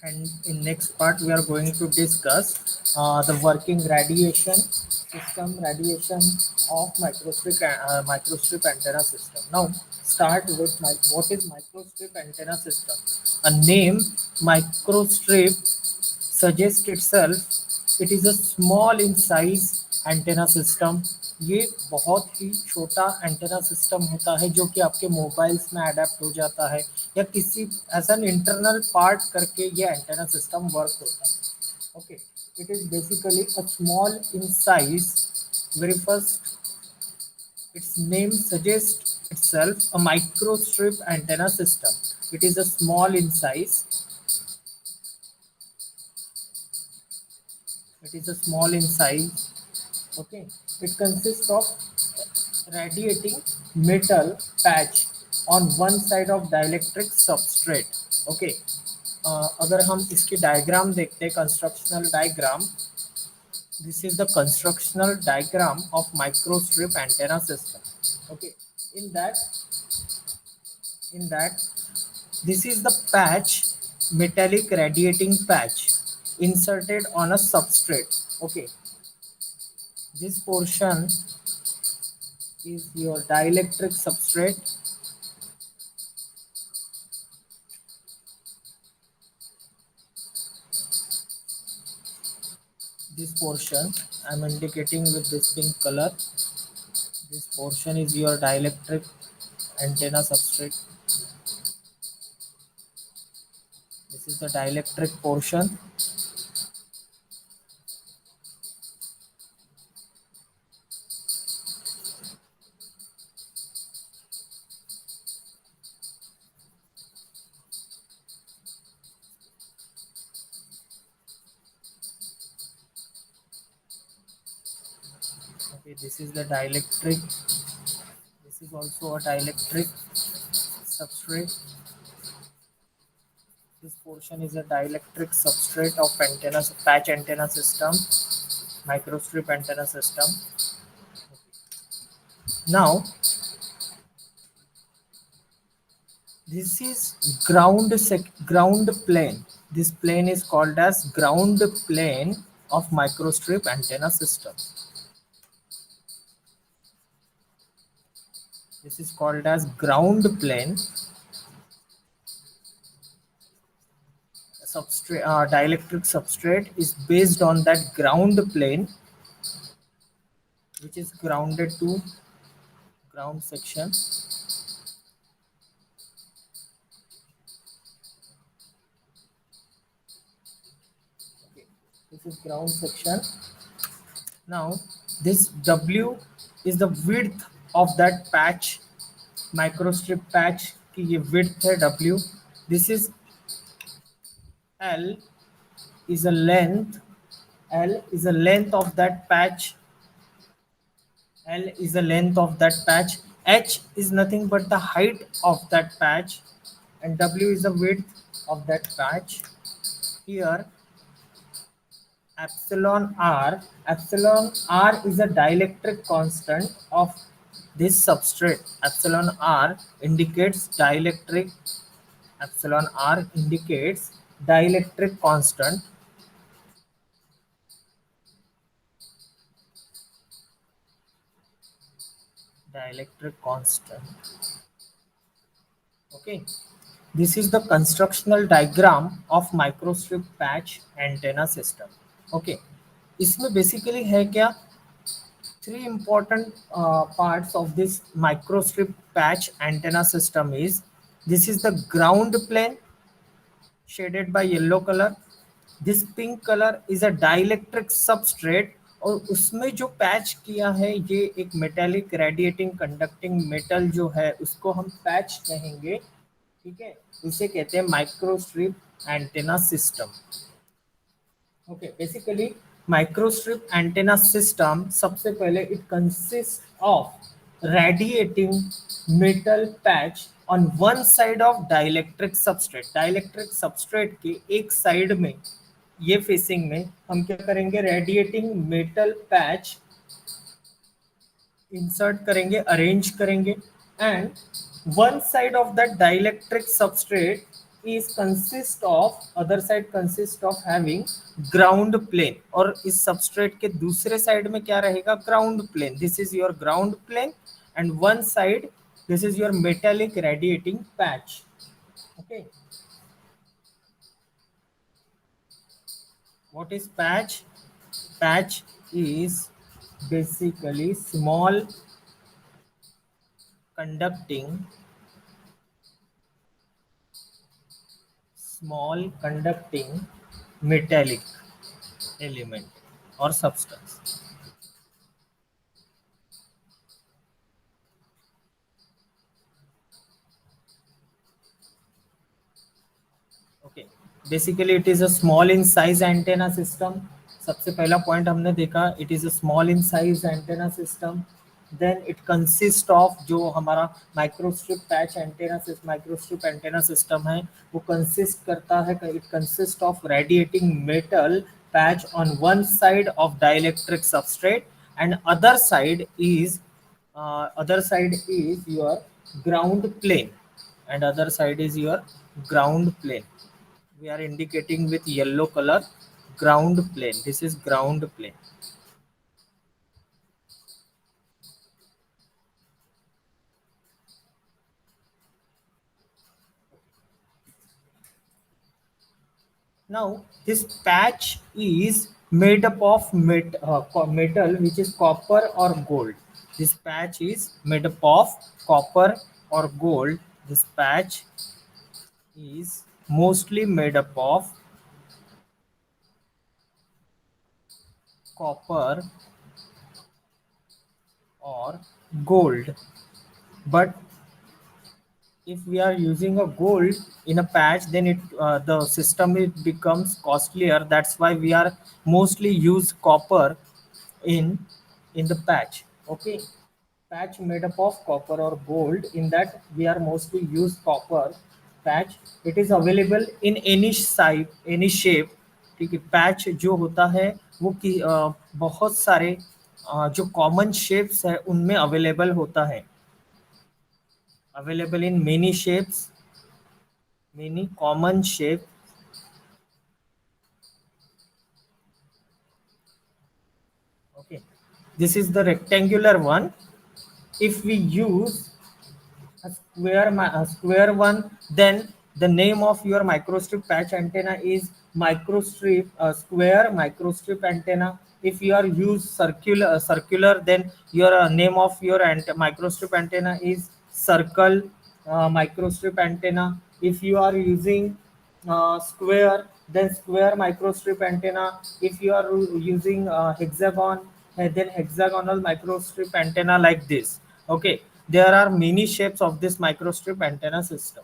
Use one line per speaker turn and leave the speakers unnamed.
And in next part we are going to discuss the working radiation system, radiation of microstrip antenna system. Now start with what is microstrip antenna system. A name, microstrip, suggests itself it is a small in size antenna system. ये बहुत ही छोटा antenna system होता है जो कि आपके mobiles में adapt हो जाता है या किसी ऐसा इंटरनल पार्ट करके ये एंटेना सिस्टम वर्क होता है. Okay, it is basically a small in size. Very first, its name suggests itself a microstrip antenna system. It is a small in size. It is a small in size. Okay, it consists of radiating metal patch on one side of dielectric substrate. Okay, अगर हम इसकी diagram देखते हैं, constructional diagram, this is the constructional diagram of microstrip antenna system. Okay, in that in that this is the patch, metallic radiating patch inserted on a substrate. Okay, this portion is your dielectric substrate. This portion I'm indicating with this pink color. This portion is your dielectric antenna substrate. This is the dielectric portion. Okay, this is the dielectric. This is also a dielectric substrate. This portion is a dielectric substrate of antenna patch antenna system, microstrip antenna system. Now this is ground plane. This plane is called as ground plane of microstrip antenna system. This is called as ground plane. Substrate, dielectric substrate is based on that ground plane, which is grounded to ground section. Okay, this is ground section. Now this W is the width of that patch, microstrip patch की ये width है W. This is L is a length. L is a length of that patch. L is the length of that patch. H is nothing but the height of that patch, and W is the width of that patch. Here epsilon R is a dielectric constant of this substrate. Epsilon R indicates dielectric. Epsilon R indicates dielectric constant. Dielectric constant. Okay, this is the constructional diagram of microstrip patch antenna system. Okay, इसमें basically है क्या, three important parts of this microstrip patch antenna system is, this is the ground plane shaded by yellow color. This pink color is a dielectric substrate, और उसमें जो patch किया है ये एक मेटेलिक रेडिएटिंग कंडक्टिंग मेटल जो है उसको हम पैच कहेंगे. ठीक है, इसे कहते हैं microstrip antenna system. Okay, basically microstrip antenna system सबसे पहले it consist of radiating metal patch on one side of dielectric substrate. Dielectric substrate के एक साइड में, ये फेसिंग में हम क्या करेंगे, रेडिएटिंग मेटल पैच इंसर्ट करेंगे, अरेंज करेंगे, and one side of that dielectric substrate is consist of other side consist of having ground plane, और इस substrate के दूसरे side में क्या रहेगा, ground plane. This is your ground plane and one side this is your metallic radiating patch. Okay, what is patch? Patch is basically conducting small conducting metallic element or substance. Okay, basically it is a small in size antenna system. सबसे पहला point हमने देखा, it is a small in size antenna system. Then it consist of, जो हमारा microstrip patch antenna microstrip antenna system है, वो consist करता है, it consist of radiating metal patch on one side of dielectric substrate and other side is your ground plane, and other side is your ground plane. We are indicating with yellow color ground plane. This is ground plane. Now this patch is made up of metal which is copper or gold. This patch is made up of copper or gold. This patch is mostly made up of copper or gold. But if we are using a gold in a patch, then the system it becomes costlier. That's why we are mostly use copper in the patch. Okay, patch made up of copper or gold, in that we are mostly use copper patch. It is available in any size, any shape. ठीक है, patch जो होता है वो बहुत सारे जो common shapes है उनमें अवेलेबल होता है. Available in many shapes, many common shape. Okay, this is the rectangular one. If we use a square one, then the name of your microstrip patch antenna is microstrip square microstrip antenna. If you are use circular, then your name of your microstrip antenna is circle microstrip antenna. If you are using square, then square microstrip antenna. If you are using hexagon, then hexagonal microstrip antenna, like this. Okay, there are many shapes of this microstrip antenna system.